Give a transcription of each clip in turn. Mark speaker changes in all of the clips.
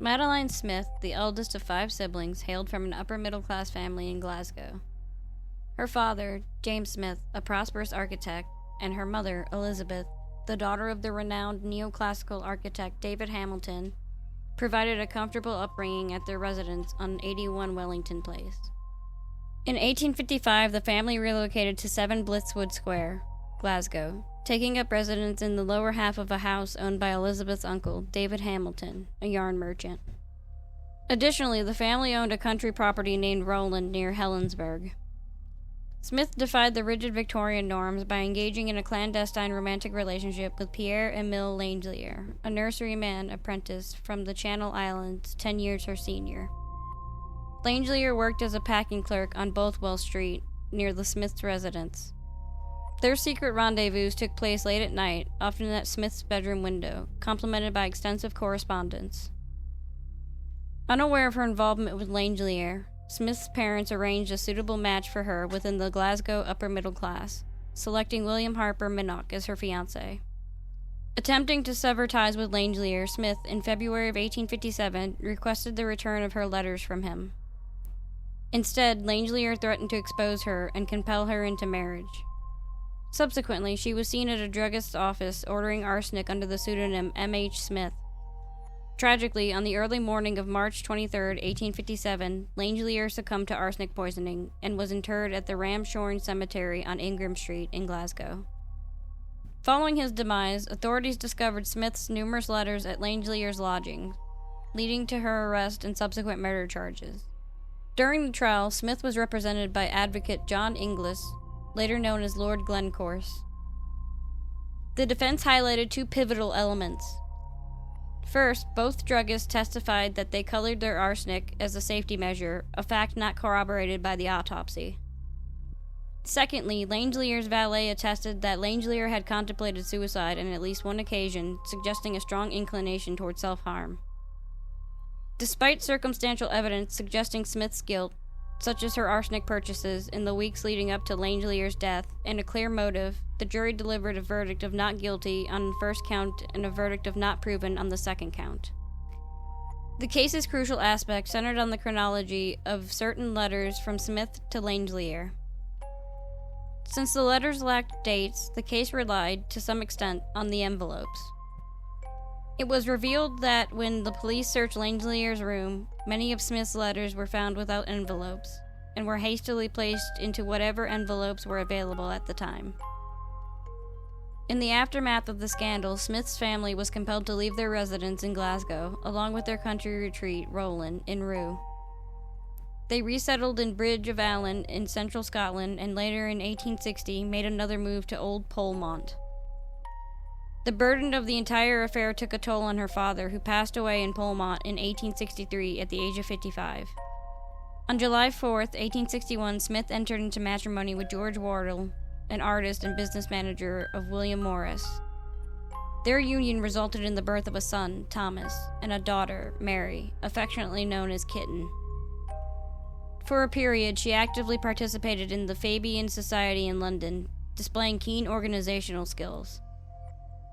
Speaker 1: Madeline Smith, the eldest of 5 siblings, hailed from an upper-middle-class family in Glasgow. Her father, James Smith, a prosperous architect, and her mother, Elizabeth, the daughter of the renowned neoclassical architect David Hamilton, provided a comfortable upbringing at their residence on 81 Wellington Place. In 1855, the family relocated to 7 Blitzwood Square, Glasgow, taking up residence in the lower half of a house owned by Elizabeth's uncle, David Hamilton, a yarn merchant. Additionally, the family owned a country property named Rowland near Helensburgh. Smith defied the rigid Victorian norms by engaging in a clandestine romantic relationship with Pierre-Emile Langelier, a nurseryman apprentice from the Channel Islands, 10 years her senior. Langelier worked as a packing clerk on Bothwell Street, near the Smiths' residence. Their secret rendezvous took place late at night, often at Smith's bedroom window, complemented by extensive correspondence. Unaware of her involvement with Langelier, Smith's parents arranged a suitable match for her within the Glasgow upper middle class, selecting William Harper Minnock as her fiancé. Attempting to sever ties with Langelier, Smith, in February of 1857, requested the return of her letters from him. Instead, Langelier threatened to expose her and compel her into marriage. Subsequently, she was seen at a druggist's office ordering arsenic under the pseudonym M.H. Smith. Tragically, on the early morning of March 23, 1857, Langelier succumbed to arsenic poisoning and was interred at the Ramshorn Cemetery on Ingram Street in Glasgow. Following his demise, authorities discovered Smith's numerous letters at Langelier's lodgings, leading to her arrest and subsequent murder charges. During the trial, Smith was represented by advocate John Inglis, later known as Lord Glencorse. The defense highlighted 2 pivotal elements. First, both druggists testified that they colored their arsenic as a safety measure, a fact not corroborated by the autopsy. Secondly, Langelier's valet attested that Langelier had contemplated suicide on at least one occasion, suggesting a strong inclination toward self-harm. Despite circumstantial evidence suggesting Smith's guilt, such as her arsenic purchases in the weeks leading up to Langelier's death, and a clear motive, the jury delivered a verdict of not guilty on the first count and a verdict of not proven on the second count. The case's crucial aspect centered on the chronology of certain letters from Smith to Langelier. Since the letters lacked dates, the case relied, to some extent, on the envelopes. It was revealed that when the police searched Langelier's room, many of Smith's letters were found without envelopes, and were hastily placed into whatever envelopes were available at the time. In the aftermath of the scandal, Smith's family was compelled to leave their residence in Glasgow, along with their country retreat, Rowland, in Rue. They resettled in Bridge of Allan in central Scotland, and later in 1860 made another move to Old Polmont. The burden of the entire affair took a toll on her father, who passed away in Polmont in 1863 at the age of 55. On July 4, 1861, Smith entered into matrimony with George Wardle, an artist and business manager of William Morris. Their union resulted in the birth of a son, Thomas, and a daughter, Mary, affectionately known as Kitten. For a period, she actively participated in the Fabian Society in London, displaying keen organizational skills.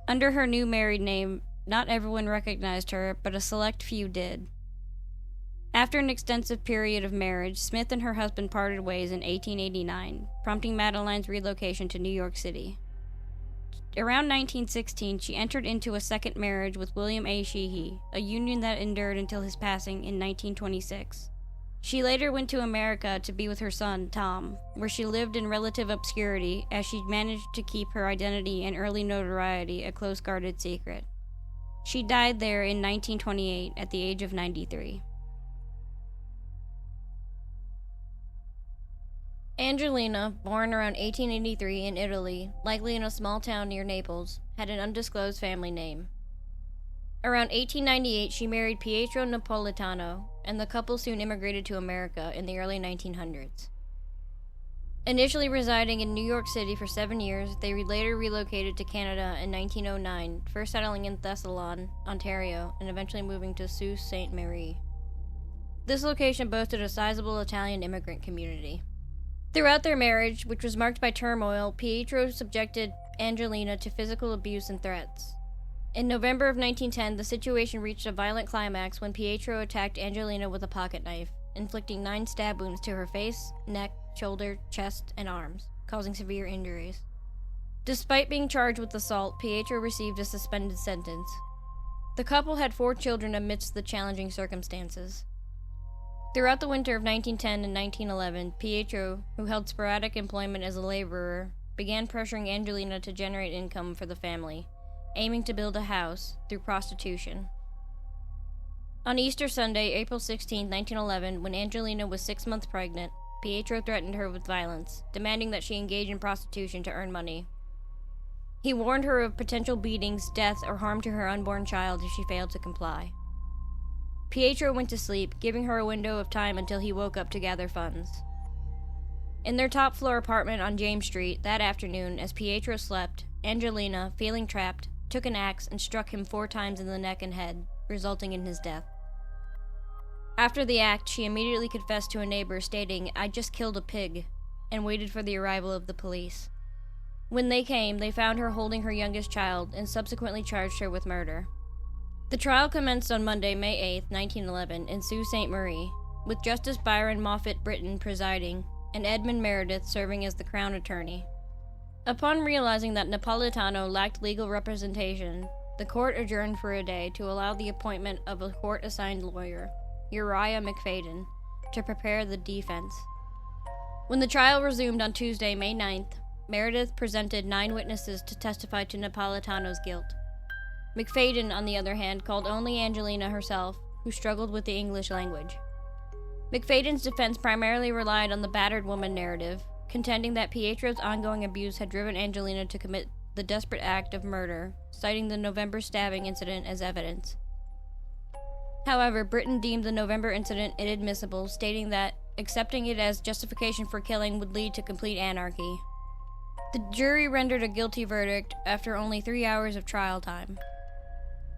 Speaker 1: Under her new married name, not everyone recognized her, but a select few did. After an extensive period of marriage, Smith and her husband parted ways in 1889, prompting Madeline's relocation to New York City. Around 1916, she entered into a second marriage with William A. Sheehy, a union that endured until his passing in 1926. She later went to America to be with her son, Tom, where she lived in relative obscurity as she managed to keep her identity and early notoriety a close-guarded secret. She died there in 1928 at the age of 93. Angelina, born around 1883 in Italy, likely in a small town near Naples, had an undisclosed family name. Around 1898, she married Pietro Napolitano, and the couple soon immigrated to America in the early 1900s. Initially residing in New York City for 7 years, they later relocated to Canada in 1909, first settling in Thessalon, Ontario, and eventually moving to Sault Ste. Marie. This location boasted a sizable Italian immigrant community. Throughout their marriage, which was marked by turmoil, Pietro subjected Angelina to physical abuse and threats. In November of 1910, the situation reached a violent climax when Pietro attacked Angelina with a pocket knife, inflicting 9 stab wounds to her face, neck, shoulder, chest, and arms, causing severe injuries. Despite being charged with assault, Pietro received a suspended sentence. The couple had 4 children amidst the challenging circumstances. Throughout the winter of 1910 and 1911, Pietro, who held sporadic employment as a laborer, began pressuring Angelina to generate income for the family, aiming to build a house through prostitution. On Easter Sunday, April 16, 1911, when Angelina was 6 months pregnant, Pietro threatened her with violence, demanding that she engage in prostitution to earn money. He warned her of potential beatings, death, or harm to her unborn child if she failed to comply. Pietro went to sleep, giving her a window of time until he woke up to gather funds. In their top-floor apartment on James Street that afternoon, as Pietro slept, Angelina, feeling trapped, took an axe and struck him 4 times in the neck and head, resulting in his death. After the act, she immediately confessed to a neighbor, stating, "I just killed a pig," and waited for the arrival of the police. When they came, they found her holding her youngest child and subsequently charged her with murder. The trial commenced on Monday, May 8, 1911, in Sault Ste. Marie, with Justice Byron Moffat Britton presiding and Edmund Meredith serving as the Crown Attorney. Upon realizing that Napolitano lacked legal representation, the court adjourned for a day to allow the appointment of a court-assigned lawyer, Uriah McFadden, to prepare the defense. When the trial resumed on Tuesday, May 9th, Meredith presented 9 witnesses to testify to Napolitano's guilt. McFadden, on the other hand, called only Angelina herself, who struggled with the English language. McFadden's defense primarily relied on the battered woman narrative, contending that Pietro's ongoing abuse had driven Angelina to commit the desperate act of murder, citing the November stabbing incident as evidence. However, Britton deemed the November incident inadmissible, stating that accepting it as justification for killing would lead to complete anarchy. The jury rendered a guilty verdict after only 3 hours of trial time.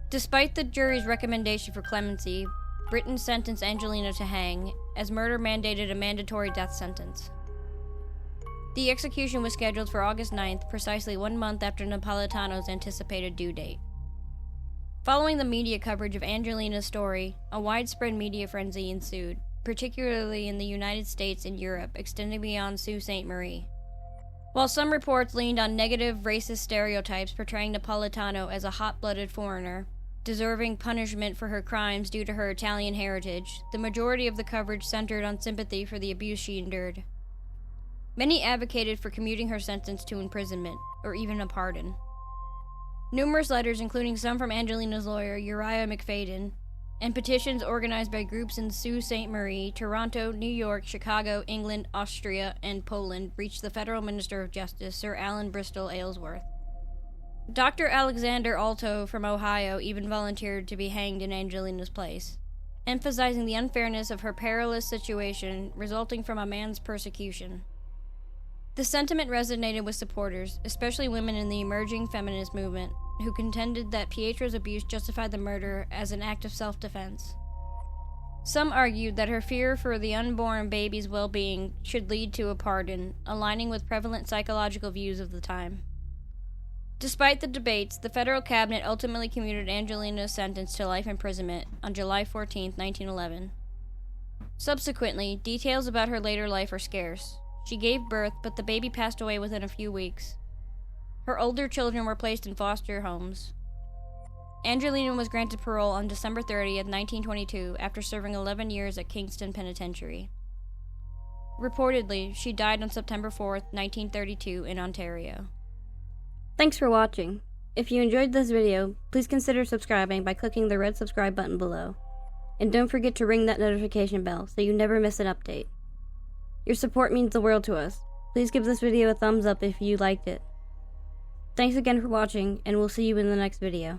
Speaker 1: Despite the jury's recommendation for clemency, Britton sentenced Angelina to hang, as murder mandated a mandatory death sentence. The execution was scheduled for August 9th, precisely 1 month after Napolitano's anticipated due date. Following the media coverage of Angelina's story, a widespread media frenzy ensued, particularly in the United States and Europe, extending beyond Sault Ste. Marie. While some reports leaned on negative racist stereotypes portraying Napolitano as a hot-blooded foreigner, deserving punishment for her crimes due to her Italian heritage, the majority of the coverage centered on sympathy for the abuse she endured. Many advocated for commuting her sentence to imprisonment, or even a pardon. Numerous letters, including some from Angelina's lawyer, Uriah McFadden, and petitions organized by groups in Sault Ste. Marie, Toronto, New York, Chicago, England, Austria, and Poland, reached the Federal Minister of Justice, Sir Alan Bristol Aylesworth. Dr. Alexander Alto from Ohio even volunteered to be hanged in Angelina's place, emphasizing the unfairness of her perilous situation resulting from a man's persecution. The sentiment resonated with supporters, especially women in the emerging feminist movement, who contended that Pietro's abuse justified the murder as an act of self-defense. Some argued that her fear for the unborn baby's well-being should lead to a pardon, aligning with prevalent psychological views of the time. Despite the debates, the federal cabinet ultimately commuted Angelina's sentence to life imprisonment on July 14, 1911. Subsequently, details about her later life are scarce. She gave birth, but the baby passed away within a few weeks. Her older children were placed in foster homes. Angelina was granted parole on December 30, 1922, after serving 11 years at Kingston Penitentiary. Reportedly, she died on September 4, 1932, in Ontario. Thanks for watching. If you enjoyed this video, please consider subscribing by clicking the red subscribe button below. And don't forget to ring that notification bell so you never miss an update. Your support means the world to us. Please give this video a thumbs up if you liked it. Thanks again for watching, and we'll see you in the next video.